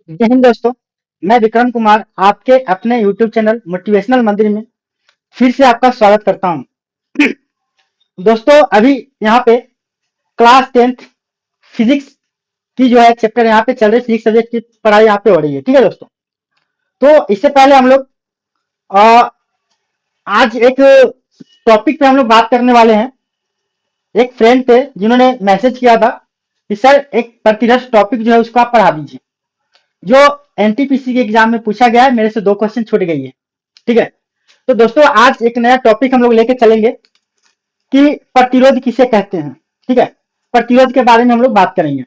जय हिंद दोस्तों। मैं विक्रम कुमार आपके अपने YouTube चैनल मोटिवेशनल मंदिर में फिर से आपका स्वागत करता हूं। दोस्तों अभी यहाँ पे क्लास 10th फिजिक्स की जो है चैप्टर यहाँ पे चल रही, फिजिक्स सब्जेक्ट की पढ़ाई यहाँ पे हो रही है। ठीक है दोस्तों, तो इससे पहले हम लोग अ, आज एक टॉपिक पे हम लोग बात करने वाले हैं। एक फ्रेंड थे जिन्होंने मैसेज किया था कि सर एक प्रतिरस टॉपिक जो है उसको आप पढ़ा दीजिए, जो एनटीपीसी के एग्जाम में पूछा गया है। मेरे से 2 क्वेश्चन छूट गई है। ठीक है, तो दोस्तों आज एक नया टॉपिक हम लोग लेके चलेंगे कि प्रतिरोध किसे कहते हैं। ठीक है, प्रतिरोध के बारे में हम लोग बात करेंगे।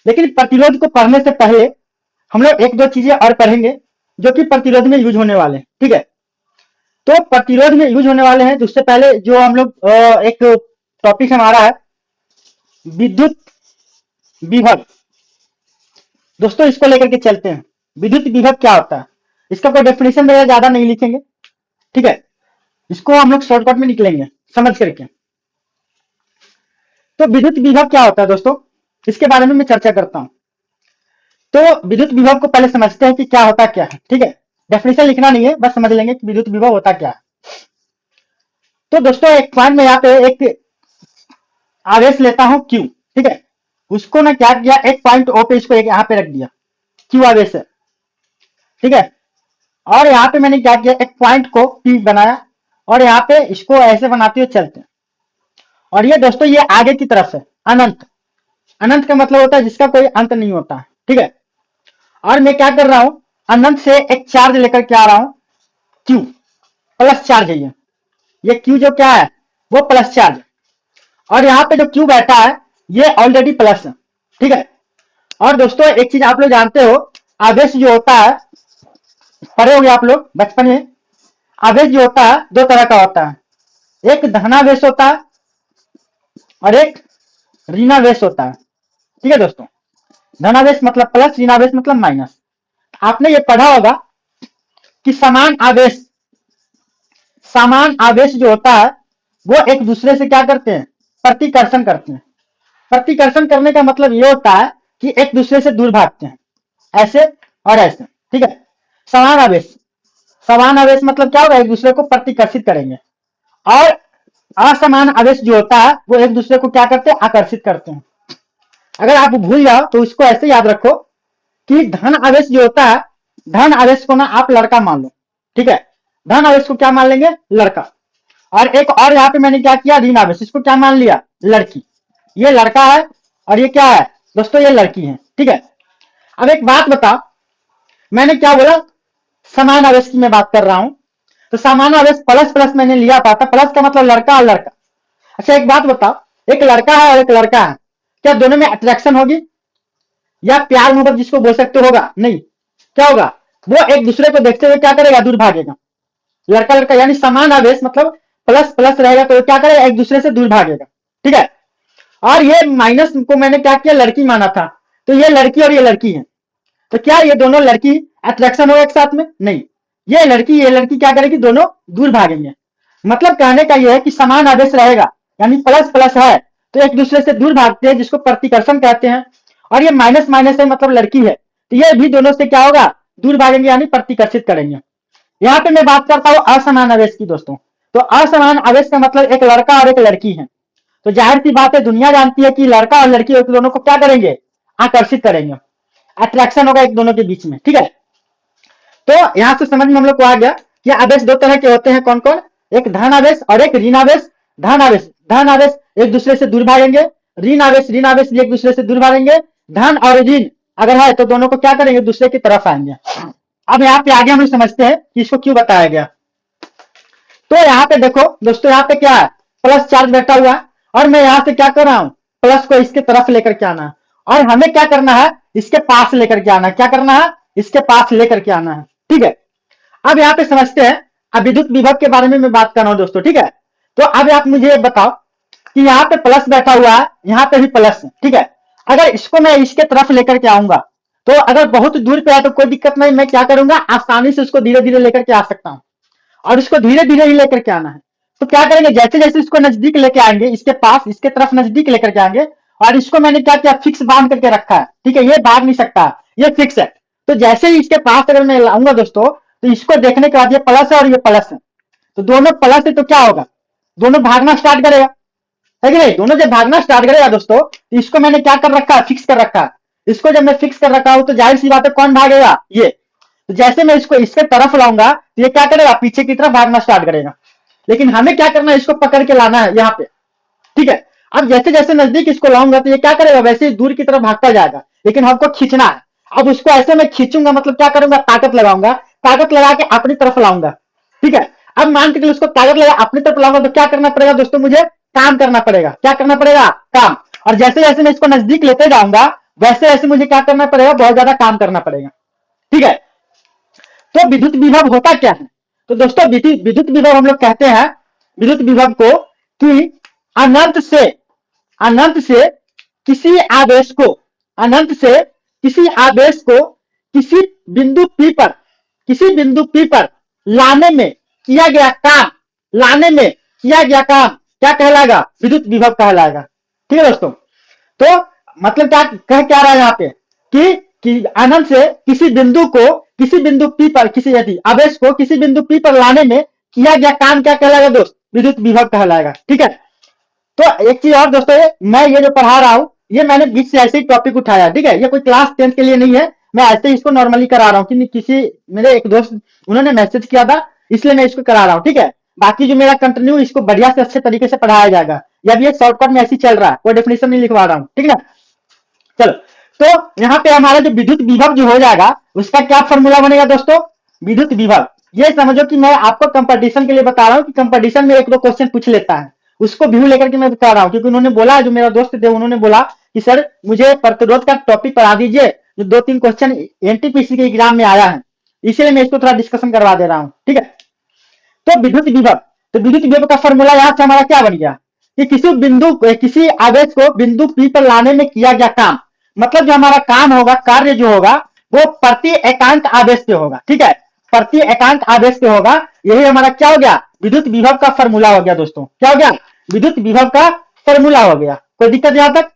लेकिन प्रतिरोध को पढ़ने से पहले हम लोग एक दो चीजें और पढ़ेंगे जो कि प्रतिरोध में यूज होने वाले हैं। ठीक है, तो प्रतिरोध में यूज होने वाले हैं। तो उससे पहले जो हम लोग एक टॉपिक हमारा है विद्युत विभव। दोस्तों इसको लेकर के चलते हैं। विद्युत विभव क्या होता है, इसका कोई डेफिनेशन वगैरह ज्यादा नहीं लिखेंगे। ठीक है, इसको हम लोग शॉर्टकट में निकलेंगे समझ करके। तो विद्युत विभव क्या होता है दोस्तों, इसके बारे में मैं चर्चा करता हूं। तो विद्युत विभव को पहले समझते हैं कि क्या होता क्या है। ठीक है, डेफिनेशन लिखना नहीं है, बस समझ लेंगे कि विद्युत विभव होता क्या है। तो दोस्तों एक पॉइंट में यहाँ पे एक आवेश लेता हूं Q। ठीक है, उसको ना क्या किया, एक पॉइंट O पे इसको एक यहाँ पे रख दिया, Q आवेश है। ठीक है, और यहाँ पे मैंने क्या किया, एक पॉइंट को P बनाया और यहाँ पे इसको ऐसे बनाते हुए चलते हैं। और ये दोस्तों ये आगे की तरफ है अनंत। अनंत का मतलब होता है जिसका कोई अंत नहीं होता है। ठीक है, और मैं क्या कर रहा हूं, अनंत से एक चार्ज लेकर के आ रहा हूं Q, प्लस चार्ज है ये Q जो क्या है वो प्लस चार्ज। और यहाँ पे जो Q बैठा है ये ऑलरेडी प्लस है। ठीक है, और दोस्तों एक चीज आप लोग जानते हो, आवेश जो होता है, पढ़े होंगे आप लोग बचपन में, आवेश जो होता है 2 तरह का होता है, एक धनावेश होता है और एक ऋणावेश होता है। ठीक है दोस्तों, धनावेश मतलब प्लस, ऋणावेश मतलब माइनस। आपने ये पढ़ा होगा कि समान आवेश जो होता है वो एक दूसरे से क्या करते हैं, प्रतिकर्षण करते हैं। प्रतिकर्षण करने का मतलब ये होता है कि एक दूसरे से दूर भागते हैं, ऐसे और ऐसे। ठीक है, समान आवेश मतलब क्या होगा, एक दूसरे को प्रतिकर्षित करेंगे। और असमान आवेश जो होता है वो एक दूसरे को क्या करते हैं, आकर्षित करते हैं। अगर आप भूल जाओ तो इसको ऐसे याद रखो कि धन आवेश जो होता है, धन आवेश को ना आप लड़का मान लो। ठीक है, धन आवेश को क्या मान लेंगे, लड़का। और एक और यहाँ पे मैंने क्या किया, ऋण आवेश, इसको क्या मान लिया, लड़की। ये लड़का है और ये क्या है दोस्तों, ये लड़की है। ठीक है, अब एक बात बताओ, मैंने क्या बोला, समान आवेश की मैं बात कर रहा हूं। तो समान आवेश प्लस प्लस मैंने लिया था, प्लस का मतलब लड़का और लड़का। अच्छा एक बात बताओ, एक लड़का है और एक लड़का है, क्या दोनों में अट्रैक्शन होगी या प्यार मोहब्बत जिसको बोल सकते होगा, नहीं। क्या होगा, वो एक दूसरे को देखते हुए क्या करेगा, दूर भागेगा। लड़का लड़का यानी समान आवेश मतलब प्लस प्लस रहेगा तो क्या करेगा, एक दूसरे से दूर भागेगा। ठीक है, और ये माइनस को मैंने क्या किया, लड़की माना था, तो ये लड़की और ये लड़की है। तो क्या ये दोनों लड़की अट्रैक्शन होगा एक साथ में, नहीं। ये लड़की क्या करेगी, दोनों दूर भागेंगे। मतलब कहने का यह है कि समान आवेश रहेगा यानी प्लस प्लस है तो एक दूसरे से दूर भागते हैं, जिसको प्रतिकर्षण कहते हैं। और ये माइनस माइनस है मतलब लड़की है, तो ये भी दोनों से क्या होगा, दूर भागेंगे यानी प्रतिकर्षित करेंगे। यहाँ पे मैं बात करता हूं असमान आवेश की दोस्तों। तो असमान आवेश का मतलब एक लड़का और एक लड़की है। तो जाहिर सी बात है, दुनिया जानती है कि लड़का और लड़की एक दोनों को क्या करेंगे, आकर्षित करेंगे, अट्रैक्शन होगा एक दोनों के बीच में। ठीक है, तो यहां से समझ में हम लोग को आ गया कि आवेश 2 तरह के होते हैं, कौन कौन, एक धन आवेश और एक ऋण आवेश। धन आवेश एक दूसरे से दूर भागेंगे, ऋण आवेश भी एक दूसरे से दूर भागेंगे। धन और ऋण अगर है तो दोनों को क्या करेंगे, दूसरे की तरफ आएंगे। अब यहाँ पे आगे हम लोग समझते हैं कि इसको क्यों बताया गया। तो यहाँ पे देखो दोस्तों, यहाँ पे क्या है, प्लस चार्ज बैठा हुआ है और मैं यहाँ से क्या कर रहा हूं, प्लस को इसके तरफ लेकर के आना है और हमें क्या करना है, इसके पास लेकर के आना है। क्या करना है, इसके पास लेकर के आना है। ठीक है, अब यहाँ पे समझते हैं, अब विद्युत विभव के बारे में मैं बात कर रहा हूं दोस्तों। ठीक है, तो अब आप मुझे बताओ कि यहाँ पे प्लस बैठा हुआ है, यहाँ पे भी प्लस है। ठीक है, अगर इसको मैं इसके तरफ लेकर के आऊंगा तो अगर बहुत दूर पे है तो कोई दिक्कत नहीं, मैं क्या करूंगा, आसानी से उसको धीरे धीरे लेकर के आ सकता हूं और इसको धीरे धीरे ही लेकर के आना है। तो क्या करेंगे, जैसे जैसे इसको नजदीक लेके आएंगे, इसके पास इसके तरफ नजदीक लेकर के आएंगे और इसको मैंने क्या किया, फिक्स बांध करके रखा है, ठीक है, ये भाग नहीं सकता, ये फिक्स है। तो जैसे ही इसके पास अगर मैं लाऊंगा दोस्तों, तो इसको देखने के बाद ये प्लस है और ये प्लस है, तो दोनों प्लस है, तो क्या होगा, दोनों भागना स्टार्ट करेगा, है कि नहीं, दोनों जब भागना स्टार्ट करेगा दोस्तों, तो इसको मैंने क्या कर रखा है, फिक्स कर रखा है। इसको जब मैं फिक्स कर रखा हूं, तो जाहिर सी बात है कौन भागेगा, ये। तो जैसे मैं इसको इसके तरफ लाऊंगा, तो ये क्या करेगा, पीछे की तरफ भागना स्टार्ट करेगा। लेकिन हमें क्या करना है, इसको पकड़ के लाना है यहाँ पे, ठीक है। अब जैसे जैसे नजदीक इसको लाऊंगा, तो ये क्या करेगा, वैसे ही दूर की तरफ भागता जाएगा, लेकिन हमको खींचना है। अब उसको ऐसे मैं खींचूंगा, मतलब क्या करूंगा, ताकत लगाऊंगा, ताकत लगा के अपनी तरफ लाऊंगा, ठीक है। अब मान के चलो उसको ताकत लगा अपनी तरफ लाऊंगा, तो क्या करना पड़ेगा दोस्तों, मुझे काम करना पड़ेगा, क्या करना पड़ेगा, काम। और जैसे जैसे मैं इसको नजदीक लेते जाऊंगा, वैसे वैसे मुझे क्या करना पड़ेगा, बहुत ज्यादा काम करना पड़ेगा, ठीक है। तो विद्युत विभव होता क्या है, तो दोस्तों विद्युत विभव हम लोग कहते हैं विद्युत विभव को कि अनंत से अनंत से किसी आवेश को अनंत से किसी आवेश को किसी बिंदु P पर लाने में किया गया काम लाने में किया गया काम क्या कहलाएगा, विद्युत विभव कहलाएगा, ठीक है दोस्तों। तो मतलब क्या रहा है यहाँ पे कि अनंत से किसी बिंदु P पर किसी यदि आवेश को किसी बिंदु P पर लाने में किया गया काम क्या कहलाएगा दोस्त, विद्युत विभव कहलाएगा, ठीक है। तो एक चीज और दोस्तों, मैं ये जो पढ़ा रहा हूं, ये मैंने बीच से ऐसे ही टॉपिक उठाया, ठीक है, ये कोई क्लास 10 के लिए नहीं है, मैं ऐसे ही इसको नॉर्मली करा रहा हूँ, कि किसी मेरे एक दोस्त उन्होंने मैसेज किया था, इसलिए मैं इसको करा रहा हूँ, ठीक है। बाकी जो मेरा कंटिन्यू इसको बढ़िया से अच्छे तरीके से पढ़ाया जाएगा, या भी एक शॉर्टकट में ऐसे चल रहा है, कोई डेफिनेशन नहीं लिखवा रहा हूँ, ठीक है ना। चलो, तो यहाँ पे हमारा जो विद्युत विभव जो हो जाएगा, उसका क्या फॉर्मूला बनेगा दोस्तों, विद्युत विभव। ये समझो कि मैं आपको कंपटीशन के लिए बता रहा हूँ, कि कंपटीशन में एक दो क्वेश्चन पूछ लेता है, उसको व्यू लेकर के मैं बता रहा हूँ, क्योंकि उन्होंने बोला, जो मेरा दोस्त थे उन्होंने बोला कि सर मुझे प्रतिरोध का टॉपिक पढ़ा दीजिए, जो 2-3 क्वेश्चन एनटीपीसी के एग्जाम में आया है, इसलिए मैं इसको थोड़ा डिस्कशन करवा दे रहा हूँ, ठीक है। तो विद्युत विभव का फॉर्मूला यहाँ से हमारा क्या बन गया, कि किसी आवेश को बिंदु P पर लाने में किया गया काम, मतलब जो हमारा काम होगा, कार्य जो होगा, वो प्रति एकांक आवेश पे होगा, ठीक है, प्रति एकांक आवेश पे होगा। यही हमारा क्या हो गया, विद्युत विभव का फॉर्मूला हो गया दोस्तों, क्या हो गया, विद्युत विभव का फॉर्मूला हो गया। कोई दिक्कत यहां तक।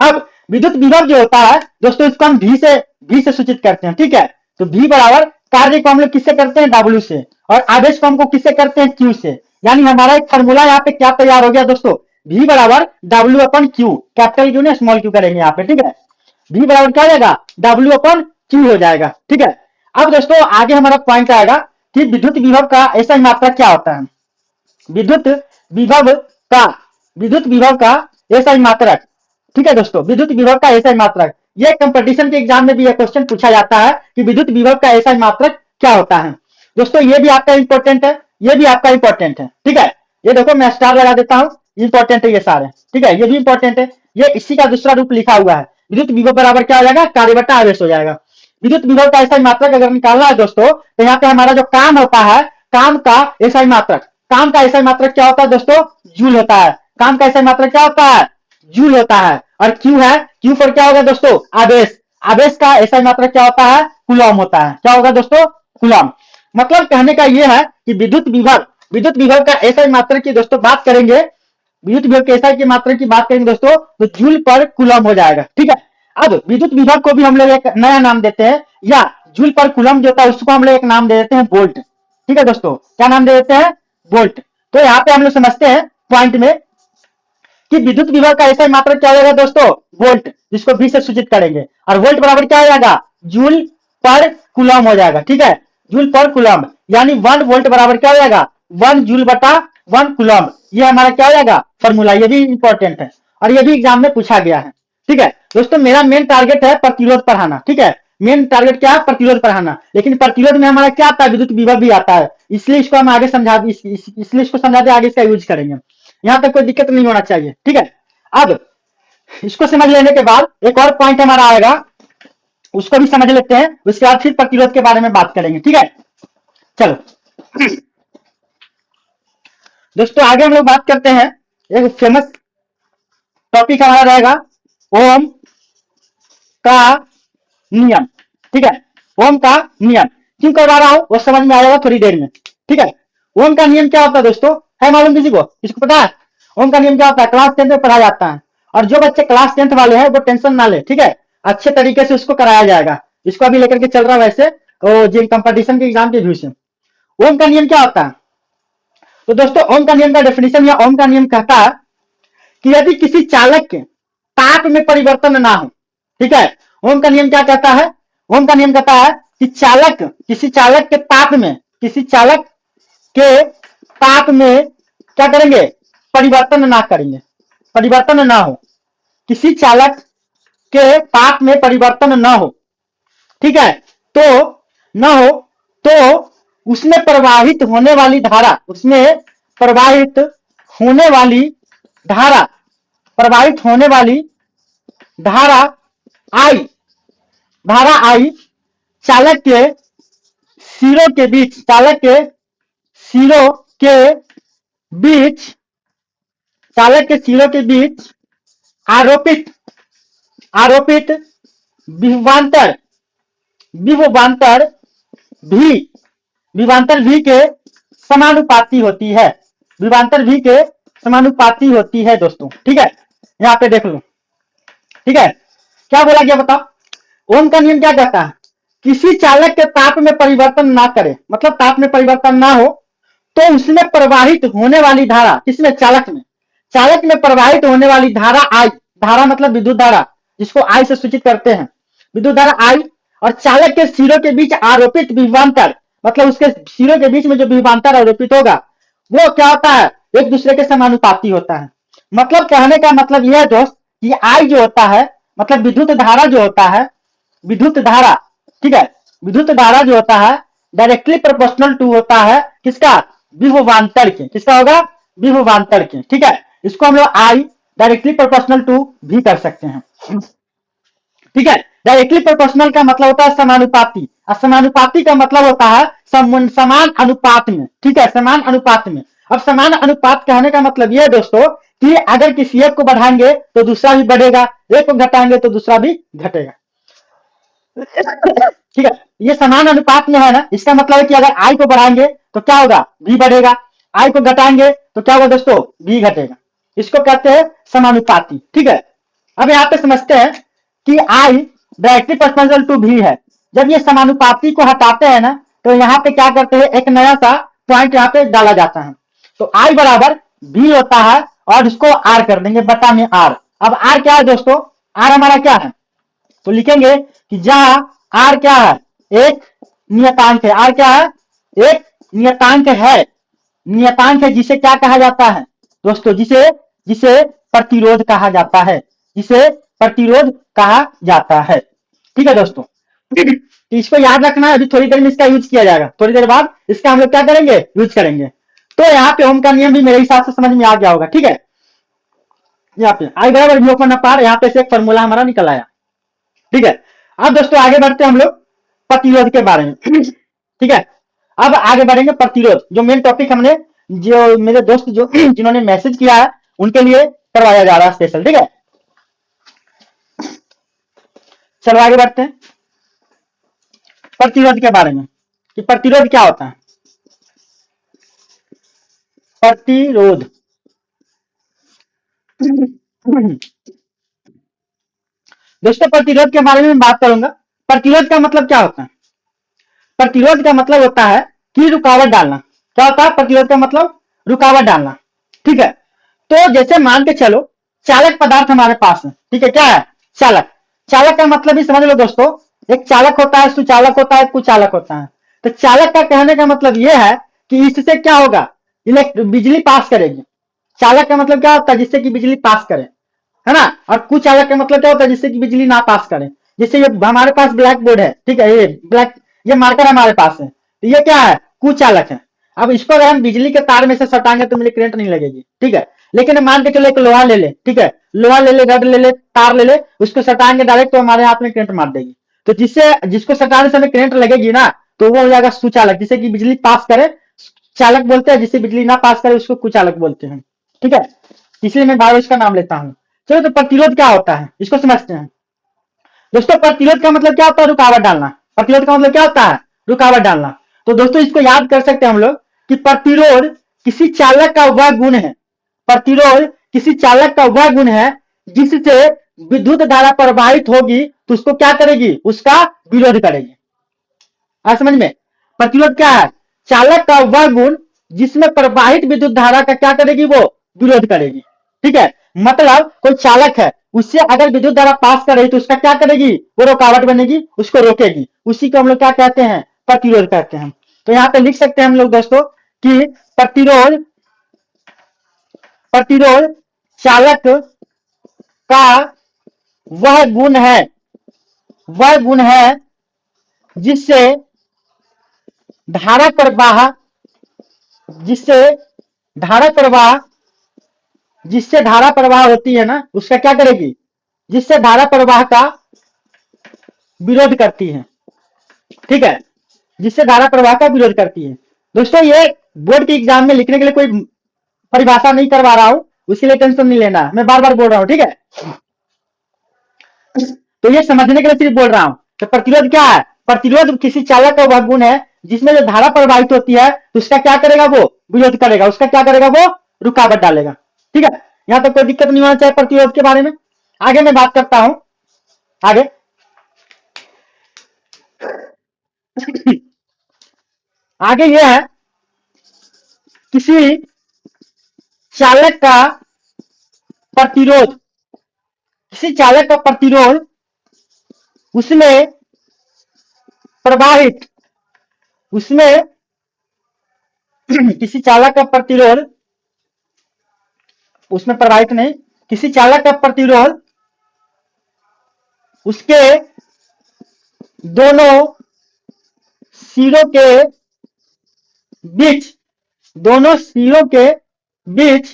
अब विद्युत विभव जो होता है दोस्तों, इसको हम V से सूचित करते हैं, ठीक है। तो V बराबर कार्य को हम लोग किससे करते हैं, W से, और आवेश को हमको किससे करते हैं, Q से। यानी हमारा एक फॉर्मूला यहाँ पे क्या तैयार हो गया दोस्तों, V बराबर W/Q, कैपिटल Q ने स्मॉल Q करेंगे यहाँ पे, ठीक है। V बराबर क्या हो जाएगा, W/Q हो जाएगा, ठीक है। अब दोस्तों आगे हमारा पॉइंट आएगा कि विद्युत विभव का ऐसा मात्रा क्या होता है, विद्युत विभव का ऐसा मात्रक, ठीक है दोस्तों, विद्युत विभव का ऐसा मात्रक। ये कंपटीशन के एग्जाम में भी यह क्वेश्चन पूछा जाता है कि विद्युत विभव का ऐसा मात्रक क्या होता है दोस्तों। ये भी आपका इंपॉर्टेंट है, ये भी आपका इंपॉर्टेंट है, ठीक है। ये देखो मैं स्टार लगा देता हूं, इंपॉर्टेंट है ये सारे, ठीक है, ये भी इंपॉर्टेंट है। ये इसी का दूसरा रूप लिखा हुआ है, विद्युत विभव बराबर क्या हो जाएगा, कार्य बटा आवेश हो जाएगा। विद्युत विभव का ऐसा मात्रक अगर निकालना है दोस्तों, तो यहाँ पे हमारा जो काम होता है, काम का ऐसा मात्रक क्या होता है दोस्तों, जूल होता है। काम का ऐसा मात्रक क्या होता है, जूल होता है। और क्यू है, क्यू फॉर क्या होगा दोस्तों, आवेश। आवेश का ऐसा मात्रक क्या होता है, कूलॉम होता है। क्या होगा दोस्तों, कूलॉम। मतलब कहने का यह है कि विद्युत विभव का ऐसा मात्रक की दोस्तों बात करेंगे, विद्युत विभव के ऐसा की मात्रक की बात करेंगे दोस्तों, तो जूल पर कूलॉम हो जाएगा, ठीक है। अब विद्युत विभव को भी हम लोग एक नया नाम देते हैं, या जूल पर कूलॉम जो होता है उसको हम लोग एक नाम दे देते हैं, वोल्ट, ठीक है दोस्तों। क्या नाम दे देते हैं, वोल्ट। तो यहाँ पे हम लोग समझते हैं पॉइंट में कि विद्युत विभव का ऐसा मात्रक क्या हो जाएगा दोस्तों, वोल्ट, जिसको V से सूचित करेंगे। और वोल्ट बराबर क्या हो जाएगा, जूल पर कूलॉम हो जाएगा, ठीक है, जूल पर कूलॉम। यानी 1 वोल्ट बराबर क्या हो जाएगा, 1 जूल बटा 1 कूलॉम। ये हमारा क्या हो जाएगा फॉर्मूला, ये भी इंपॉर्टेंट है और ये भी एग्जाम में पूछा गया है, ठीक है दोस्तों। मेरा मेन टारगेट है प्रतिरोध पढ़ाना, ठीक है, मेन टारगेट क्या है, प्रतिरोध पढ़ाना। लेकिन प्रतिरोध में हमारा क्या आता है, विद्युत विभव भी आता है, इसलिए इसको हम आगे इसलिए इसको समझाते आगे इसका यूज करेंगे। यहां तक कोई दिक्कत नहीं होना चाहिए, ठीक है। अब इसको समझ लेने के बाद एक और पॉइंट हमारा आएगा, उसको भी समझ लेते हैं, उसके बाद फिर प्रतिरोध के बारे में बात करेंगे, ठीक है। चलो दोस्तों आगे हम लोग बात करते हैं, एक फेमस टॉपिक हमारा रहेगा ओम का नियम, ठीक है। ओम का नियम क्यों करवा रहा हूं वो समझ में आएगा थोड़ी देर में, ठीक है। ओम का नियम क्या होता है दोस्तों, है मालूम किसी को, इसको पता है ओम का नियम क्या होता है, क्लास 10 में पढ़ा जाता है। और जो बच्चे क्लास 10th वाले हैं वो टेंशन ना ले, ठीक है, अच्छे तरीके से उसको कराया जाएगा। इसको अभी लेकर के चल रहा है वैसे जिन कंपटीशन के एग्जाम के व्यू से। ओम का नियम क्या होता है? तो दोस्तों ओम का नियम का डेफिनेशन या ओम का नियम कहता है कि यदि किसी चालक के ताप में परिवर्तन ना हो, ठीक है, ओम का नियम क्या कहता है? ओम का नियम कहता है कि किसी चालक के ताप में, किसी चालक के ताप में क्या करेंगे? परिवर्तन ना करेंगे, परिवर्तन ना हो, किसी चालक के ताप में परिवर्तन ना हो, ठीक है, तो न हो तो उसमें प्रवाहित होने वाली धारा, उसमें प्रवाहित होने वाली धारा, प्रवाहित होने वाली धारा आई, धारा आई चालक के सिरों के बीच, चालक के सिरों के बीच, चालक के सिरों के बीच आरोपित आरोपित विभवांतर, विभवांतर भी, विभवांतर भी के समानुपाती होती है, विभवांतर भी के समानुपाती होती है दोस्तों, ठीक है, यहां पे देख लो, ठीक है, क्या बोला गया बताओ? ओम का नियम क्या कहता है? किसी चालक के ताप में परिवर्तन ना करे, मतलब ताप में परिवर्तन ना हो तो उसमें प्रवाहित होने वाली धारा, किसमें? चालक में, चालक में प्रवाहित होने वाली धारा आई, धारा मतलब विद्युत धारा, जिसको आई से सूचित करते हैं, विद्युत धारा आई और चालक के सिरों के बीच आरोपित विभवांतर, मतलब उसके सिरों के बीच में जो विभवांतर आरोपित होगा वो क्या होता है? एक दूसरे के समानुपाती होता है। मतलब कहने का मतलब यह है दोस्त कि आई जो होता है, मतलब विद्युत धारा जो होता है, विद्युत धारा, ठीक है, विद्युत धारा जो होता है डायरेक्टली प्रोपोर्शनल टू होता है किसका? विभवांतर के, किसका होगा? विभवांतर के, ठीक है, इसको हम लोग आई डायरेक्टली प्रोपोर्शनल टू भी कर सकते हैं, ठीक है। डायरेक्टली प्रोपोर्शनल का मतलब होता है समानुपाती, और समानुपाती का मतलब होता है समान अनुपात में, ठीक है, समान अनुपात में। अब समान अनुपात कहने का मतलब यह है दोस्तों कि अगर किसी एक को बढ़ाएंगे तो दूसरा भी बढ़ेगा, एक को घटाएंगे तो दूसरा भी घटेगा, ठीक है, ये समान अनुपात में है ना, इसका मतलब है कि अगर आई को बढ़ाएंगे तो क्या होगा? भी बढ़ेगा, आई को घटाएंगे तो क्या होगा दोस्तों? भी घटेगा, इसको कहते हैं समानुपाती, ठीक है। अब यहाँ पे समझते हैं कि आई डायरेक्टली प्रोपोर्शनल टू भी है। जब ये समानुपाती को हटाते हैं ना तो यहाँ पे क्या करते हैं? एक नया सा पॉइंट यहाँ पे डाला जाता है, तो आई बराबर भी होता है और इसको आर कर देंगे, बटा में आर। अब आर क्या है दोस्तों? आर हमारा क्या है? तो लिखेंगे कि जहां आर क्या है? एक नियतांक है, आर क्या है? एक नियतांक है, नियतांक है जिसे क्या कहा जाता है दोस्तों? जिसे प्रतिरोध कहा जाता है, जिसे प्रतिरोध कहा जाता है, ठीक है दोस्तों। तो इसको याद रखना है, अभी थोड़ी देर में इसका यूज किया जाएगा, थोड़ी देर बाद इसका हम लोग क्या करेंगे? यूज करेंगे। तो यहाँ पे ओम का नियम भी मेरे हिसाब से समझ में आ गया होगा, ठीक है। यहाँ पे आई बराबर भी ओपन अपार, यहाँ पे से एक फॉर्मूला हमारा निकल आया, ठीक है। अब दोस्तों आगे बढ़ते हैं हम लोग प्रतिरोध के बारे में, ठीक है। अब आगे बढ़ेंगे प्रतिरोध, जो मेन टॉपिक हमने, जो मेरे दोस्त जो जिन्होंने मैसेज किया है उनके लिए करवाया जा रहा है स्पेशल, ठीक है। चलो आगे बढ़ते हैं प्रतिरोध के बारे में कि प्रतिरोध क्या होता है। प्रतिरोध दोस्तों प्रतिरोध के बारे में बात करूंगा। प्रतिरोध का मतलब क्या होता है? प्रतिरोध का मतलब होता है कि रुकावट डालना। क्या होता है प्रतिरोध का मतलब? रुकावट डालना, ठीक है। तो जैसे मान के चलो चालक पदार्थ हमारे पास है, ठीक है, क्या है? चालक। चालक का मतलब ही समझ लो दोस्तों, एक चालक होता है, सुचालक होता है, कुचालक होता है। तो चालक का कहने का मतलब यह है कि इससे क्या होगा? बिजली पास करेगी। चालक का मतलब क्या होता है? जिससे कि बिजली पास करे, है ना। और कुचालक का मतलब क्या होता है? जिससे कि बिजली ना पास करे। जैसे ये हमारे पास ब्लैक बोर्ड है, ठीक है, ये मार्कर हमारे पास है, तो ये क्या है? कुचालक है। अब इसको अगर हम बिजली के तार में से सटाएंगे तो मुझे करंट नहीं लगेगी, ठीक है। लेकिन मान के चलो एक लोहा ले ले, ठीक है, लोहा ले ले, रड ले ले, तार ले ले, उसको सटाएंगे डायरेक्ट तो हमारे हाथ में करंट मार देगी। तो जिसको सटाने से हमें करंट लगेगी ना तो वो हो जाएगा सुचालक, जिससे कि बिजली पास करे चालक बोलते हैं, जिससे बिजली ना पास करे उसको कुचालक बोलते हैं, ठीक है। इसलिए मैं बार इसका नाम लेता हूं। चलो तो प्रतिरोध क्या होता है इसको समझते हैं दोस्तों। प्रतिरोध का मतलब क्या होता है? रुकावट डालना। प्रतिरोध का मतलब क्या होता है? रुकावट डालना। तो दोस्तों इसको याद कर सकते हैं हम लोग कि प्रतिरोध किसी चालक का वह गुण है, प्रतिरोध किसी चालक का वह गुण है जिससे विद्युत धारा प्रवाहित होगी तो उसको क्या करेगी, उसका विरोध करेगी। समझ में, प्रतिरोध क्या है, चालक का वह गुण जिसमें प्रवाहित विद्युत धारा का क्या करेगी, वो विरोध करेगी। ठीक है, मतलब कोई चालक है, उससे अगर विद्युत धारा पास कर रही तो उसका क्या करेगी, वो रुकावट बनेगी, उसको रोकेगी, उसी को हम लोग क्या कहते हैं, प्रतिरोध कहते हैं। तो यहाँ पे लिख सकते हैं हम लोग दोस्तों कि प्रतिरोध प्रतिरोध चालक का वह गुण है, वह गुण है जिससे धारा प्रवाह जिससे धारा प्रवाह जिससे धारा प्रवाह होती है ना, उसका क्या करेगी, जिससे धारा प्रवाह का विरोध करती है। ठीक है, जिससे धारा प्रवाह का विरोध करती है। दोस्तों ये बोर्ड के एग्जाम में लिखने के लिए कोई परिभाषा नहीं करवा रहा हूं, उसके लिए टेंशन नहीं लेना, मैं बार बार बोल रहा हूं। ठीक है, तो ये समझने के लिए सिर्फ बोल रहा हूं। तो प्रतिरोध क्या है, प्रतिरोध किसी चालक का वह गुण है जिसमें जो धारा प्रवाहित होती है तो उसका क्या करेगा, वो विरोध करेगा, उसका क्या करेगा, वो रुकावट डालेगा। ठीक है, यहां तक कोई दिक्कत नहीं होना चाहिए प्रतिरोध के बारे में। आगे मैं बात करता हूं, आगे आगे यह है किसी चालक का प्रतिरोध, किसी चालक का प्रतिरोध उसमें प्रवाहित उसमें किसी चालक का प्रतिरोध उसमें प्रवाहित नहीं, किसी चालक का प्रतिरोध उसके दोनों सिरों के बीच, दोनों सिरों के बीच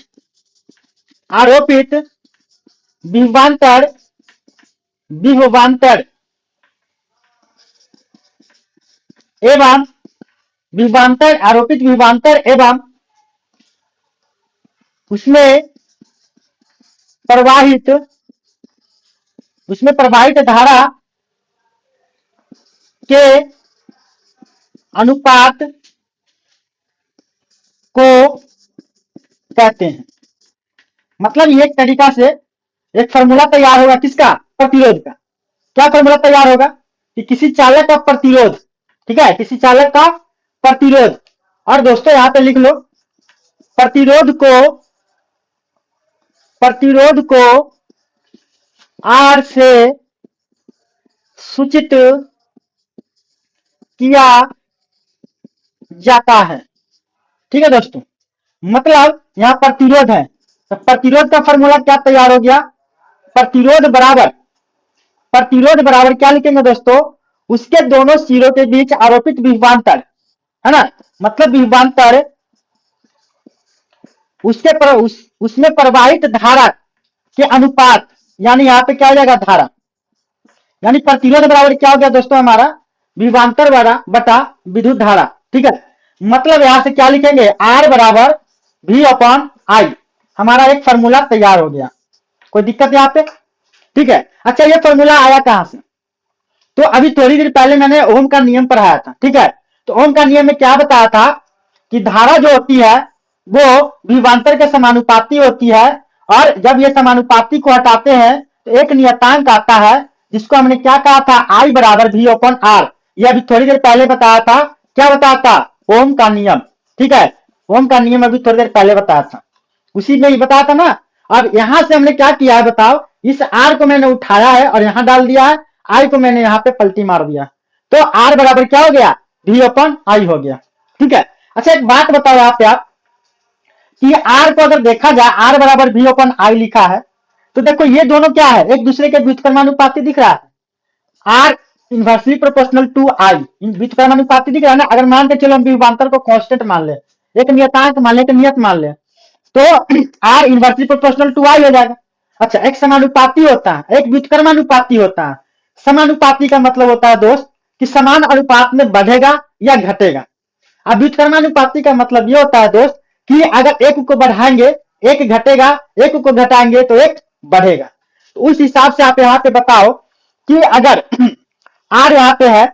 आरोपित विभवांतर विभवांतर एवं विभवांतर आरोपित विभवांतर एवं उसमें प्रवाहित धारा के अनुपात को कहते हैं। मतलब ये एक तरीका से एक फॉर्मूला तैयार होगा किसका, प्रतिरोध का। क्या फॉर्मूला तैयार होगा कि किसी चालक का प्रतिरोध, ठीक है, किसी चालक का प्रतिरोध, और दोस्तों यहां पे लिख लो प्रतिरोध को R से सूचित किया जाता है। ठीक है दोस्तों, मतलब यहां प्रतिरोध है तो प्रतिरोध का फॉर्मूला क्या तैयार हो गया, प्रतिरोध बराबर क्या लिखेंगे दोस्तों, उसके दोनों सिरों के बीच आरोपित विभवांतर, है ना, मतलब विभवांतर उसमें प्रवाहित धारा के अनुपात, यानी यहाँ पे क्या हो जाएगा, धारा, यानी प्रतिरोध बराबर क्या हो गया दोस्तों, हमारा विभवांतर बटा विद्युत धारा। ठीक है, मतलब यहां से क्या लिखेंगे, R बराबर V अपॉन I, हमारा एक फॉर्मूला तैयार हो गया। कोई दिक्कत यहाँ पे, ठीक है। अच्छा, ये फॉर्मूला आया कहां से, तो अभी थोड़ी देर पहले मैंने ओम का नियम पढ़ाया था। ठीक है, तो ओम का नियम में क्या बताया था कि धारा जो होती है वो विभवांतर के समानुपाती होती है, और जब ये समानुपाती को हटाते हैं तो एक नियतांक आता है जिसको हमने क्या कहा था, I बराबर V अपॉन R। ये अभी थोड़ी देर पहले बताया था, क्या बताया था, ओम का नियम। ठीक है, ओम का नियम अभी थोड़ी देर पहले बताया था, उसी में ही बताया था ना। अब यहां से हमने क्या किया है बताओ, इस R को मैंने उठाया है और यहां डाल दिया है, I को मैंने यहाँ पे पलटी मार दिया, तो R बराबर क्या हो गया, V अपॉन I हो गया। ठीक है, अच्छा एक बात बताओ यहाँ पे आप कि R को अगर देखा जाए, R बराबर V अपॉन I लिखा है, तो देखो ये दोनों क्या है, एक दूसरे के व्युत्क्रमानुपाती दिख रहा है, R inversely proportional to I, व्युत्क्रमानुपाती दिख रहा है ना। अगर मान के चलो हम विभवांतर को कांस्टेंट मान ले, एक नियतांक मान ले, एक नियत मान ले, तो R inversely proportional to I हो जाएगा। अच्छा, एक समानुपाती होता है, एक व्युत्क्रमानुपाती होता है। समानुपाती का मतलब होता है दोस्त कि समान अनुपात में बढ़ेगा या घटेगा। अब व्युत्क्रमानुपाती का मतलब ये होता है दोस्त कि अगर एक को बढ़ाएंगे एक घटेगा, एक को घटाएंगे तो एक बढ़ेगा। तो उस हिसाब से आप यहाँ पे बताओ कि अगर R यहाँ पे है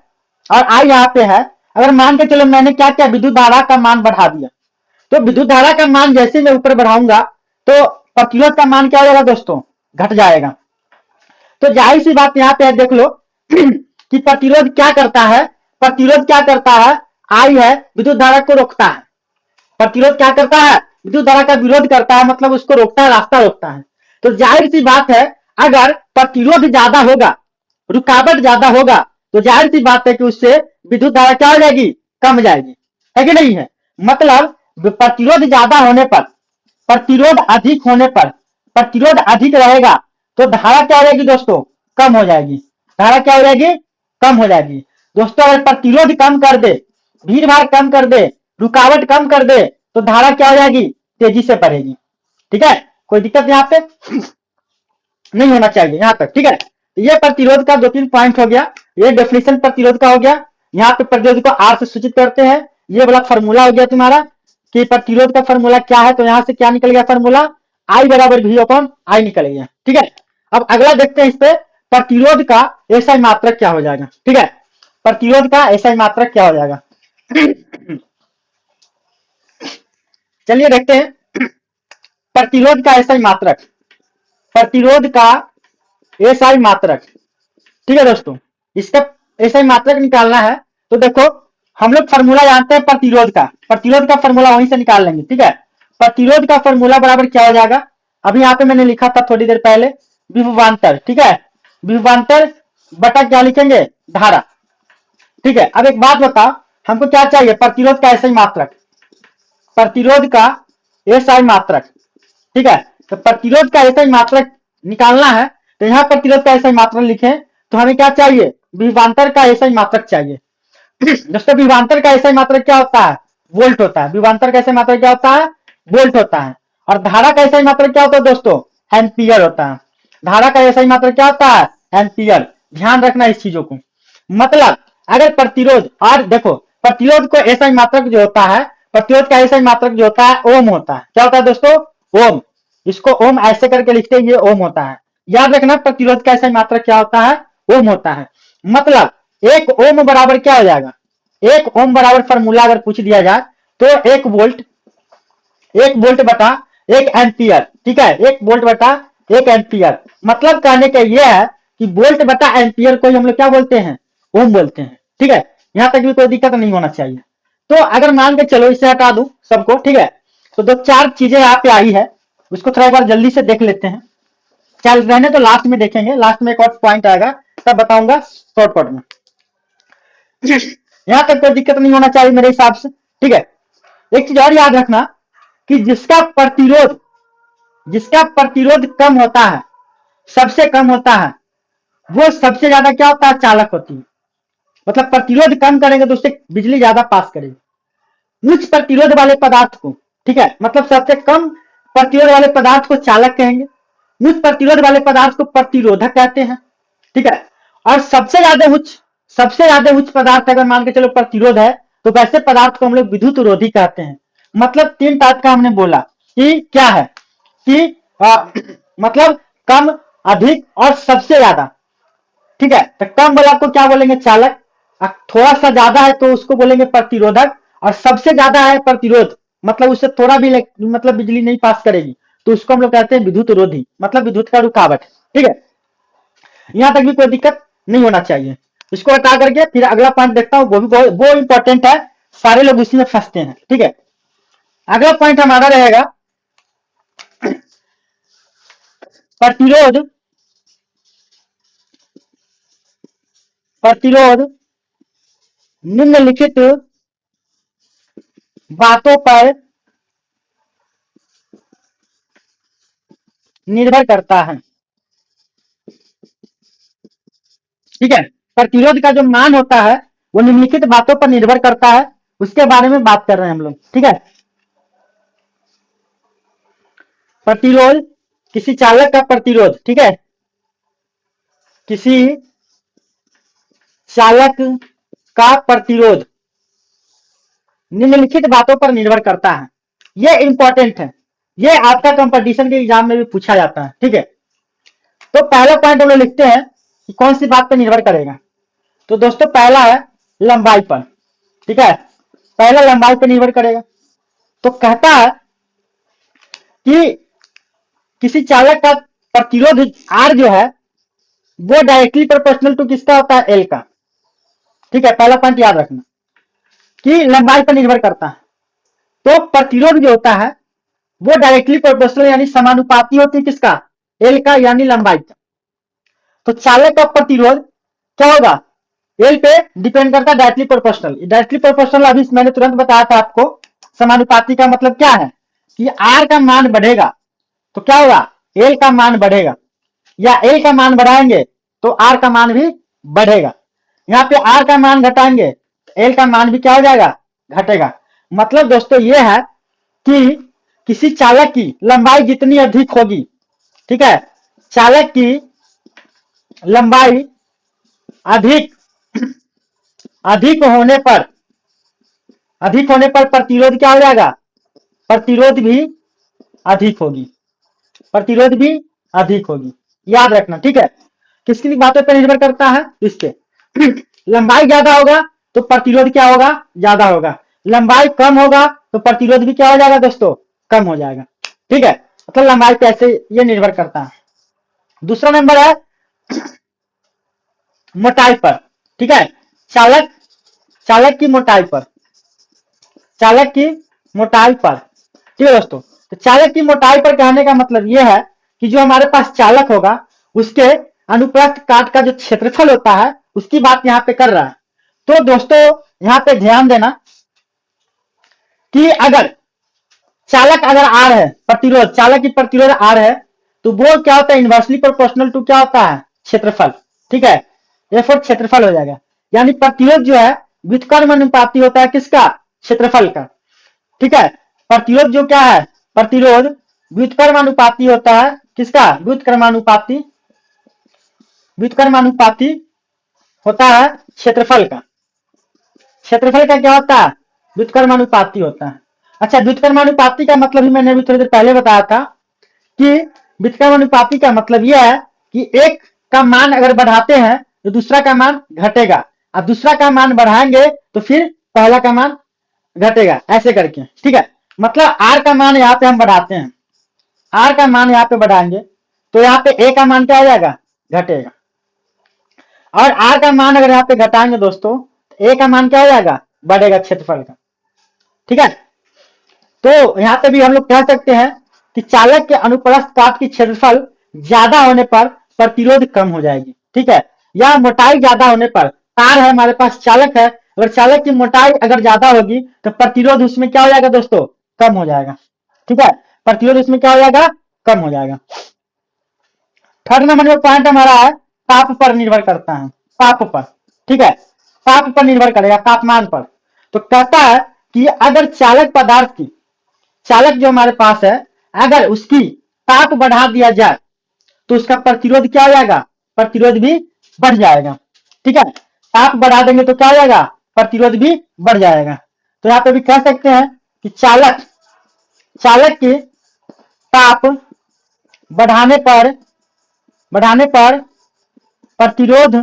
और I यहाँ पे है, अगर मान के चलो मैंने क्या किया, विद्युत धारा का मान बढ़ा दिया, तो विद्युत धारा का मान जैसे मैं ऊपर बढ़ाऊंगा तो प्रतिरोध का मान क्या हो जाएगा दोस्तों, घट जाएगा। तो जाहिर सी बात यहाँ पे देख लो कि प्रतिरोध क्या करता है, प्रतिरोध क्या करता है, आई है विद्युत धारा को रोकता है। प्रतिरोध क्या करता है, विद्युत धारा का विरोध करता है, मतलब उसको रोकता है, रास्ता रोकता है। तो जाहिर सी बात है अगर प्रतिरोध ज्यादा होगा, रुकावट ज्यादा होगा, तो जाहिर सी बात है कि उससे विद्युत धारा क्या हो जाएगी, कम हो जाएगी, है कि नहीं है। मतलब प्रतिरोध ज्यादा होने पर, प्रतिरोध अधिक होने पर, प्रतिरोध अधिक रहेगा तो धारा क्या हो जाएगी दोस्तों, कम हो जाएगी। धारा क्या हो जाएगी, कम हो जाएगी। दोस्तों अगर प्रतिरोध कम कर दे, भीड़ भाड़ कम कर दे, रुकावट कम कर दे, तो धारा क्या हो जाएगी, तेजी से बढ़ेगी। ठीक है, कोई दिक्कत यहाँ पे नहीं होना चाहिए यहाँ तक। ठीक है, ये प्रतिरोध का 2-3 पॉइंट हो गया, ये डेफिनेशन प्रतिरोध का हो गया। यहाँ पे प्रतिरोध को आर से सूचित करते हैं, ये वाला फॉर्मूला हो गया तुम्हारा कि प्रतिरोध का फॉर्मूला क्या है। तो यहाँ से क्या निकल गया फॉर्मूला, आई बराबर वी अपॉन आई निकल गया। ठीक है, अब अगला देखते हैं इस पे प्रतिरोध का एसआई मात्रक क्या हो जाएगा। ठीक है, प्रतिरोध का एसआई मात्रक क्या हो जाएगा चलिए देखते हैं प्रतिरोध का एसआई मात्रक, प्रतिरोध का एसआई मात्रक। ठीक है दोस्तों, इसका एसआई मात्रक निकालना है तो देखो हम लोग फॉर्मूला जानते हैं प्रतिरोध का, प्रतिरोध का फॉर्मूला वहीं से निकाल लेंगे। ठीक है, प्रतिरोध का फॉर्मूला बराबर क्या हो जाएगा, अभी यहाँ पे मैंने लिखा था थोड़ी देर पहले, विभवांतर। ठीक है, विभवांतर बटा क्या लिखेंगे, धारा। ठीक है, अब एक बात बताओ हमको क्या चाहिए, प्रतिरोध का एसआई मात्रक, प्रतिरोध का एसआई मात्रक। ठीक है, तो प्रतिरोध का एसआई मात्रक निकालना है तो यहाँ प्रतिरोध का एसआई मात्रक लिखे तो हमें क्या चाहिए, विभवांतर का एसआई मात्रक चाहिए। दोस्तों विभवांतर का एसआई मात्रक क्या होता है, वोल्ट होता है। विभवांतर का एसआई मात्रक क्या होता है, वोल्ट होता है। और धारा का एसआई मात्रक क्या होता है दोस्तों, एम्पियर होता है। धारा का एसआई मात्रक क्या होता है, एम्पियर। ध्यान रखना इस चीजों को। मतलब अगर प्रतिरोध, और देखो प्रतिरोध को एसआई मात्रक जो होता है, प्रतिरोध का एसआई मात्रक जो होता है ओम होता है। क्या होता है दोस्तों, ओम। इसको ओम ऐसे करके लिखते हैं, ये ओम होता है। याद रखना प्रतिरोध का एसआई मात्रक क्या होता है, ओम होता है। मतलब एक ओम बराबर क्या हो जाएगा, एक ओम बराबर फॉर्मूला अगर पूछ दिया जाए तो एक वोल्ट, एक वोल्ट बटा एक एम्पियर। ठीक है, एक वोल्ट बटा एक एम्पियर। मतलब कहने का यह है कि वोल्ट बटा एम्पियर को हम लोग क्या बोलते हैं, ओम बोलते हैं। ठीक है, यहां तक भी कोई दिक्कत नहीं होना चाहिए। तो अगर मान के चलो इसे हटा दूं सबको, ठीक है, तो 2-4 चीजें यहाँ पे आई है, उसको थोड़ा एक बार जल्दी से देख लेते हैं। चल रहने तो लास्ट में देखेंगे, लास्ट में एक और पॉइंट आएगा तब बताऊंगा शॉर्टकट में। यहां तक कोई दिक्कत नहीं होना चाहिए मेरे हिसाब से। ठीक है, एक चीज और याद रखना कि जिसका प्रतिरोध कम होता है, सबसे कम होता है, वो सबसे ज्यादा क्या होता है, चालक होती है। मतलब प्रतिरोध कम करेंगे तो उससे बिजली ज्यादा पास करेगी। उच्च प्रतिरोध वाले पदार्थ को, ठीक है, मतलब सबसे कम प्रतिरोध वाले पदार्थ को चालक कहेंगे, उच्च प्रतिरोध वाले पदार्थ को प्रतिरोधक कहते हैं। ठीक है, और सबसे ज्यादा उच्च पदार्थ अगर मान के चलो प्रतिरोध है तो वैसे पदार्थ को हम लोग विद्युत रोधी कहते हैं। मतलब 3 टाइप का हमने बोला कि क्या है कि मतलब कम, अधिक और सबसे ज्यादा। ठीक है, तो कम वाला को क्या बोलेंगे, चालक। थोड़ा सा ज्यादा है तो उसको बोलेंगे प्रतिरोधक, और सबसे ज्यादा है प्रतिरोध, मतलब उससे थोड़ा भी मतलब बिजली नहीं पास करेगी तो उसको हम लोग कहते हैं विद्युत रोधी, मतलब विद्युत का रुकावट। ठीक है, यहां तक भी कोई दिक्कत नहीं होना चाहिए। इसको हटा करके फिर अगला पॉइंट देखता हूं, वो भी वो इंपॉर्टेंट है, सारे लोग उसी में फंसते हैं। ठीक है, अगला पॉइंट हमारा रहेगा प्रतिरोध, प्रतिरोध निम्नलिखित बातों पर निर्भर करता है। ठीक है, प्रतिरोध का जो मान होता है वो निम्नलिखित बातों पर निर्भर करता है, उसके बारे में बात कर रहे हैं हम लोग। ठीक है, प्रतिरोध, किसी चालक का प्रतिरोध, ठीक है, किसी चालक का प्रतिरोध निम्नलिखित बातों पर निर्भर करता है। ये इंपॉर्टेंट है, ये आपका कंपटीशन के एग्जाम में भी पूछा जाता है। ठीक है, तो पहला पॉइंट हम लोग लिखते हैं कि कौन सी बात पर निर्भर करेगा। तो दोस्तों पहला है लंबाई पर। ठीक है, पहला लंबाई पर निर्भर करेगा। तो कहता है कि किसी चालक का प्रतिरोध आर जो है वो डायरेक्टली प्रोपोर्शनल टू किसका होता है, एल का। ठीक है, पहला पॉइंट याद रखना कि लंबाई पर निर्भर करता है। तो प्रतिरोध जो होता है वो डायरेक्टली प्रोपोर्शनल यानी समानुपाती होती है किसका, एल का यानी लंबाई का। तो चालक का प्रतिरोध क्या होगा, एल पे डिपेंड करता है, डायरेक्टली प्रोपोर्शनल। डायरेक्टली प्रोपोर्शनल अभी मैंने तुरंत बताया था आपको। समानुपाती का मतलब क्या है कि आर का मान बढ़ेगा तो क्या होगा, एल का मान बढ़ेगा, या एल का मान बढ़ाएंगे तो आर का मान भी बढ़ेगा। यहाँ पे आर का मान घटाएंगे तो एल का मान भी क्या हो जाएगा, घटेगा। मतलब दोस्तों ये है कि किसी चालक की लंबाई जितनी अधिक होगी, ठीक है, चालक की लंबाई अधिक अधिक होने पर प्रतिरोध क्या हो जाएगा, प्रतिरोध भी अधिक होगी, प्रतिरोध भी अधिक होगी। याद रखना, ठीक है। किसकी बातों पर निर्भर करता है, इसके लंबाई ज्यादा होगा तो प्रतिरोध क्या होगा, ज्यादा होगा। लंबाई कम होगा तो प्रतिरोध भी क्या हो जाएगा दोस्तों, कम हो जाएगा। ठीक है, मतलब लंबाई पे ऐसे ये निर्भर करता है। दूसरा नंबर है मोटाई पर। ठीक है, चालक चालक की मोटाई पर, चालक की मोटाई पर। ठीक है दोस्तों, तो चालक की मोटाई पर कहने का मतलब यह है कि जो हमारे पास चालक होगा उसके अनुप्रस्थ काट का जो क्षेत्रफल होता है उसकी बात यहाँ पे कर रहा है। तो दोस्तों यहाँ पे ध्यान देना कि अगर चालक अगर आर है, प्रतिरोध, चालक की प्रतिरोध आर है, तो वो क्या होता है, इनवर्सली प्रोपोर्शनल टू क्या होता है, क्षेत्रफल। ठीक है, ये फिर क्षेत्रफल हो जाएगा, यानी प्रतिरोध जो है व्युत्क्रम अनुपाती होता है किसका, क्षेत्रफल का। ठीक है, प्रतिरोध जो क्या है, प्रतिरोध व्युत्क्रमानुपाती होता है किसका, व्युत्क्रमानुपाती, व्युत्क्रमानुपाती होता है क्षेत्रफल का। क्षेत्रफल का क्या होता है, व्युत्क्रमानुपाती होता है। अच्छा, व्युत्क्रमानुपाती का मतलब ही मैंने अभी थोड़ी देर पहले बताया था कि व्युत्क्रमानुपाती का मतलब यह है कि एक का मान अगर बढ़ाते हैं तो दूसरा का मान घटेगा, अब दूसरा का मान बढ़ाएंगे तो फिर पहला का मान घटेगा, ऐसे करके। ठीक है, मतलब आर का मान यहाँ पे हम बढ़ाते हैं, आर का मान यहाँ पे बढ़ाएंगे तो यहाँ पे ए का मान क्या हो जाएगा, घटेगा। और आर का मान अगर यहाँ पे घटाएंगे दोस्तों तो ए का मान क्या हो जाएगा, बढ़ेगा क्षेत्रफल का। ठीक है, तो यहाँ पे भी हम लोग कह सकते हैं कि चालक के अनुप्रस्थ काट की क्षेत्रफल ज्यादा होने पर प्रतिरोध कम हो जाएगी। ठीक है, या मोटाई ज्यादा होने पर, तार है हमारे पास, चालक है, अगर चालक की मोटाई अगर ज्यादा होगी तो प्रतिरोध उसमें क्या हो जाएगा दोस्तों, कम हो जाएगा। ठीक है, प्रतिरोध उसमें क्या हो जाएगा, कम हो जाएगा। थर्ड नंबर में पॉइंट हमारा है ताप पर निर्भर करता है, ताप पर। ठीक है, ताप पर निर्भर करेगा, तापमान पर। तो कहता है कि अगर चालक पदार्थ की, चालक जो हमारे पास है, अगर उसकी ताप बढ़ा दिया जाए तो उसका प्रतिरोध क्या हो जाएगा, प्रतिरोध भी बढ़ जाएगा। ठीक है, ताप बढ़ा देंगे तो क्या हो जाएगा, प्रतिरोध भी बढ़ जाएगा। तो यहाँ पे भी कह सकते हैं कि चालक चालक की ताप बढ़ाने पर प्रतिरोध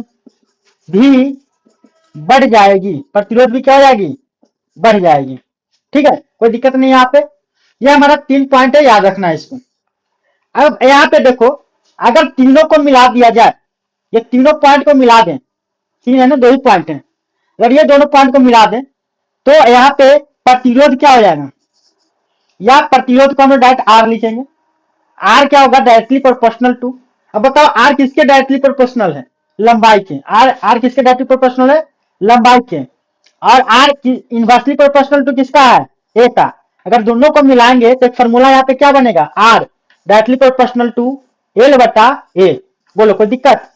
भी बढ़ जाएगी, प्रतिरोध भी क्या हो जाएगी, बढ़ जाएगी। ठीक है, कोई दिक्कत नहीं यहाँ पे। यह हमारा 3 पॉइंट है, याद रखना है इसको। अब यहाँ पे देखो, अगर तीनों को मिला दिया जाए, ये तीनों पॉइंट को मिला दें, तीन है ना, 2 ही पॉइंट है, अगर ये दोनों पॉइंट को मिला दें तो यहाँ पे प्रतिरोध क्या हो जाएगा, या प्रतिरोध को हम लोग डायरेक्ट आर लिखेंगे। आर क्या होगा, डायरेक्टली प्रोपोर्शनल टू। अब बताओ आर किसके डायरेक्टली प्रोपोर्शनल है, लंबाई के। आर किसके डायरेक्टली प्रोपोर्शनल है, लंबाई के। और आर इनवर्सली प्रोपोर्शनल टू किसका है, ए का। अगर दोनों को मिलाएंगे तो एक फॉर्मूला यहाँ पे क्या बनेगा, R directly proportional to L बटा ए। बोलो कोई दिक्कत।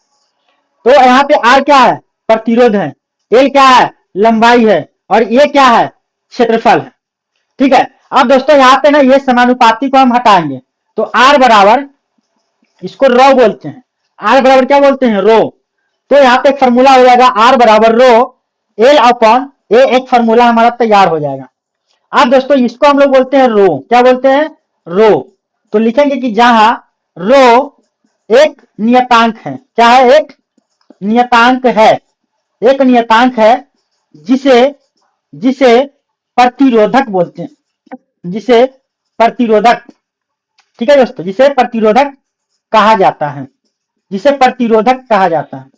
तो यहाँ पे आर क्या है, प्रतिरोध है, एल क्या है, लंबाई है, और ए क्या है, क्षेत्रफल है। ठीक है, अब दोस्तों यहाँ पे ना ये समानुपाती को हम हटाएंगे तो आर बराबर, इसको रो बोलते हैं, आर बराबर क्या बोलते हैं, रो। तो यहाँ पे एक फॉर्मूला हो जाएगा आर बराबर रो एल अपॉन ए, एक फॉर्मूला हमारा तैयार हो जाएगा। अब दोस्तों इसको हम लोग बोलते हैं रो, क्या बोलते हैं, रो। तो लिखेंगे कि जहां रो एक नियतांक है, क्या है, एक नियतांक है, एक नियतांक है जिसे जिसे प्रतिरोधक बोलते हैं, जिसे प्रतिरोधक। ठीक है दोस्तों, जिसे प्रतिरोधक कहा जाता है, जिसे प्रतिरोधक कहा जाता है।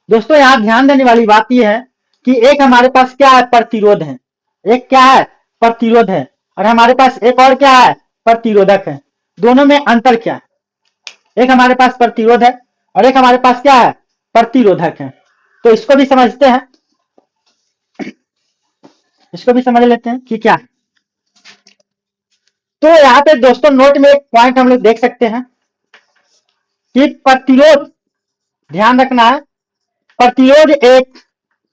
दोस्तों यहाँ ध्यान देने वाली बात यह है कि एक हमारे पास क्या है, प्रतिरोध है, एक क्या है, प्रतिरोध है, और हमारे पास एक और क्या है, प्रतिरोधक है। दोनों में अंतर क्या है? एक हमारे पास प्रतिरोध है और एक हमारे पास क्या है, प्रतिरोधक है। तो इसको भी समझते हैं, इसको भी समझ लेते हैं कि क्या है। तो यहाँ पे दोस्तों नोट में एक पॉइंट हम लोग देख सकते हैं कि प्रतिरोध, ध्यान रखना है, प्रतिरोध एक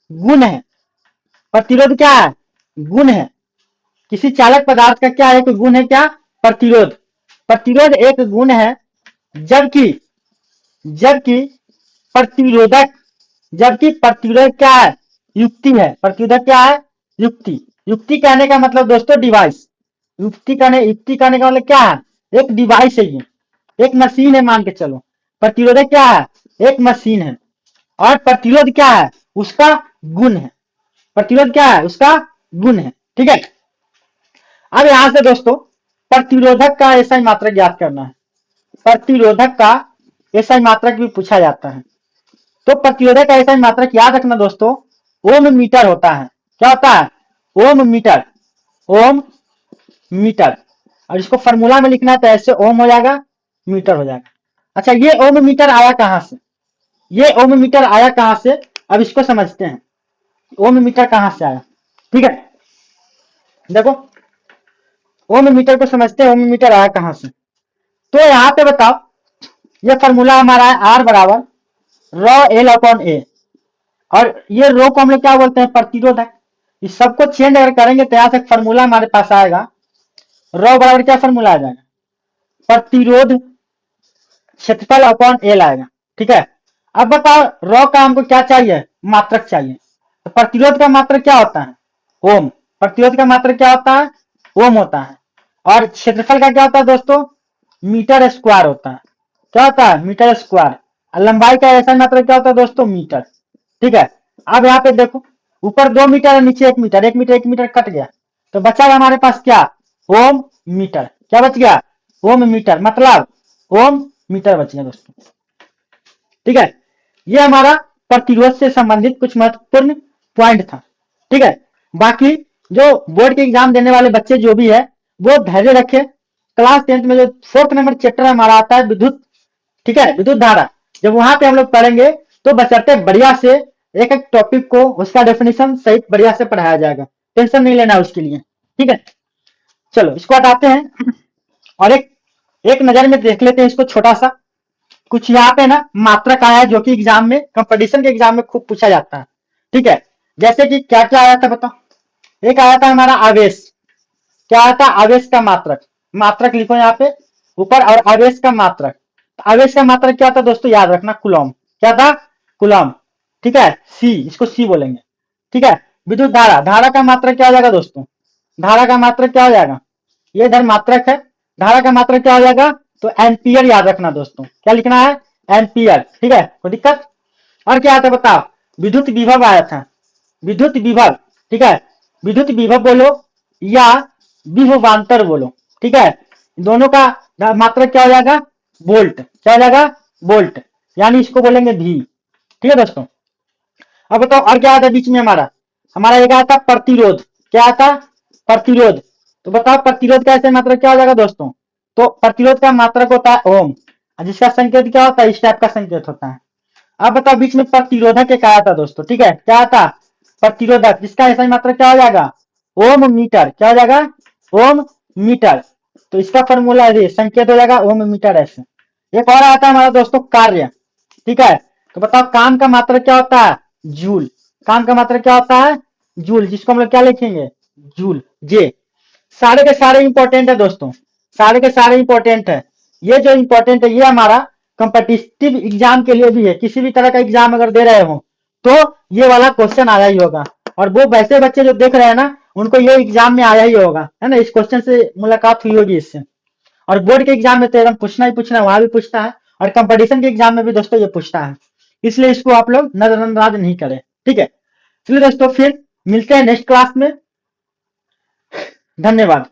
गुण है। प्रतिरोध क्या है, गुण है। किसी चालक पदार्थ का क्या है, एक गुण है क्या, प्रतिरोध। प्रतिरोध एक गुण है, जबकि जबकि प्रतिरोधक, जबकि प्रतिरोधक क्या है, युक्ति है। प्रतिरोधक क्या है, युक्ति। युक्ति कहने का मतलब दोस्तों डिवाइस, युक्ति कहने का मतलब क्या है, एक डिवाइस है, ये एक मशीन है, मान के चलो। प्रतिरोधक क्या है, एक मशीन है, और प्रतिरोध क्या है, उसका गुण है। प्रतिरोध क्या है, उसका गुण है, ठीक है। अब यहां से दोस्तों प्रतिरोधक का ऐसा मात्रक ज्ञात करना है। प्रतिरोधक का ऐसा मात्रक भी पूछा जाता है। तो प्रतिरोधक का ऐसा मात्रक याद रखना दोस्तों, ओम मीटर होता है। क्या होता है, ओम मीटर, ओम मीटर। और इसको फॉर्मूला में लिखना है तो ऐसे ओम हो जाएगा, मीटर हो जाएगा। अच्छा ये ओम मीटर आया कहां से, ये ओम मीटर आया कहां से, अब इसको समझते हैं, ओम मीटर कहां से आया, ठीक है। देखो ओम मीटर को समझते हैं, ओम मीटर आया कहां से। तो यहां पे बताओ, ये फॉर्मूला हमारा है आर बराबर रॉ एल अपॉन ए, और ये रो को हम लोग क्या बोलते हैं, प्रतिरोधक। इस सबको चेंज अगर करेंगे तो यहां से फॉर्मूला हमारे पास आएगा, रॉ बराबर क्या फॉर्मूला आ जाएगा, प्रतिरोध क्षेत्रफल अपॉन एल आएगा, ठीक है। अब बताओ रॉ का हमको क्या चाहिए, मात्रक चाहिए। तो प्रतिरोध का मात्रक क्या होता है, ओम। प्रतिरोध का मात्रक क्या होता है, ओम होता है। और क्षेत्रफल का क्या होता है दोस्तों, मीटर स्क्वायर होता है। क्या होता है, मीटर स्क्वायर। लंबाई का ऐसा मात्रक क्या होता है दोस्तों, मीटर, ठीक है। अब यहाँ पे देखो ऊपर 2 मीटर है, नीचे 1 मीटर, 1 मीटर कट गया, तो बचा हमारे पास क्या, ओम मीटर। क्या बच गया, ओम मीटर, मतलब ओम मीटर बच गया दोस्तों, ठीक है। ये हमारा प्रतिरोध से संबंधित कुछ महत्वपूर्ण पॉइंट था, ठीक है। बाकी जो बोर्ड के एग्जाम देने वाले बच्चे जो भी है वो धैर्य रखे। क्लास 10th में जो 4th नंबर चैप्टर हमारा आता है विद्युत, ठीक है, विद्युत धारा, जब वहां पे हम लोग पढ़ेंगे तो बशर्ते बढ़िया से एक एक टॉपिक को उसका डेफिनेशन सहित बढ़िया से पढ़ाया जाएगा, टेंशन नहीं लेना उसके लिए, ठीक है। चलो इसको हटाते हैं और एक नजर में देख लेते हैं इसको छोटा सा। कुछ यहाँ पे ना मात्रक आया है जो कि एग्जाम में, कंपटीशन के एग्जाम में खूब पूछा जाता है, ठीक है। जैसे कि क्या क्या आया था बताओ, एक आया था हमारा आवेश। क्या आया था, आवेश का मात्रक। मात्रक लिखो यहाँ पे ऊपर, और आवेश का मात्रक। आवेश का मात्रक क्या था दोस्तों, याद रखना कूलॉम। क्या था, कूलॉम, ठीक है। सी, इसको सी बोलेंगे, ठीक है। विद्युत धारा, धारा का मात्रक क्या हो जाएगा दोस्तों, धारा का मात्रक क्या हो जाएगा, ये इधर मात्रक है, धारा का मात्रक क्या हो जाएगा, तो एम्पियर याद रखना दोस्तों। क्या लिखना है, एम्पियर, ठीक है, कोई दिक्कत। और क्या आता है बताओ, विद्युत विभव आया था, विद्युत विभव, ठीक है। विद्युत विभव बोलो या विभवांतर बोलो, ठीक है। दोनों का मात्रक क्या हो जाएगा, वोल्ट। क्या हो जाएगा, वोल्ट, यानी इसको बोलेंगे भी, ठीक है दोस्तों। अब बताओ और क्या आता है बीच में हमारा, हमारा एक आता प्रतिरोध। क्या आता, प्रतिरोध। तो बताओ प्रतिरोध का ऐसे मात्रक क्या हो जाएगा दोस्तों, तो प्रतिरोध का मात्रक होता है ओम, जिसका संकेत क्या होता है, इस टाइप का संकेत होता है। अब बताओ बीच में प्रतिरोधक एक आया था दोस्तों, ठीक है। क्या आता, प्रतिरोधक, जिसका ऐसा मात्रक क्या हो जाएगा, ओम मीटर। क्या हो जाएगा, ओम मीटर। तो इसका फॉर्मूला संकेत हो जाएगा ओम मीटर ऐसे। एक और आता है हमारा दोस्तों कार्य, ठीक है। तो बताओ काम का मात्रक क्या होता है, जूल। काम का मात्रक क्या होता है, जूल, जिसको हम लोग क्या लिखेंगे, जूल, जे। सारे के सारे इंपॉर्टेंट है दोस्तों, सारे के सारे इंपॉर्टेंट है। ये जो इंपॉर्टेंट है ये हमारा कंपटीटिव एग्जाम के लिए भी है। किसी भी तरह का एग्जाम अगर दे रहे हो तो ये वाला क्वेश्चन आया ही होगा, और वो वैसे बच्चे जो देख रहे हैं ना उनको ये एग्जाम में आया ही होगा, है ना, इस क्वेश्चन से मुलाकात हुई होगी इससे। और बोर्ड के एग्जाम में तो एकदम पूछना ही पूछना, वहां भी पूछता है, और कंपटीशन के एग्जाम में भी दोस्तों ये पूछता है, इसलिए इसको आप लोग नजरअंदाज नहीं करें, ठीक है। चलिए दोस्तों फिर मिलते हैं नेक्स्ट क्लास में, धन्यवाद।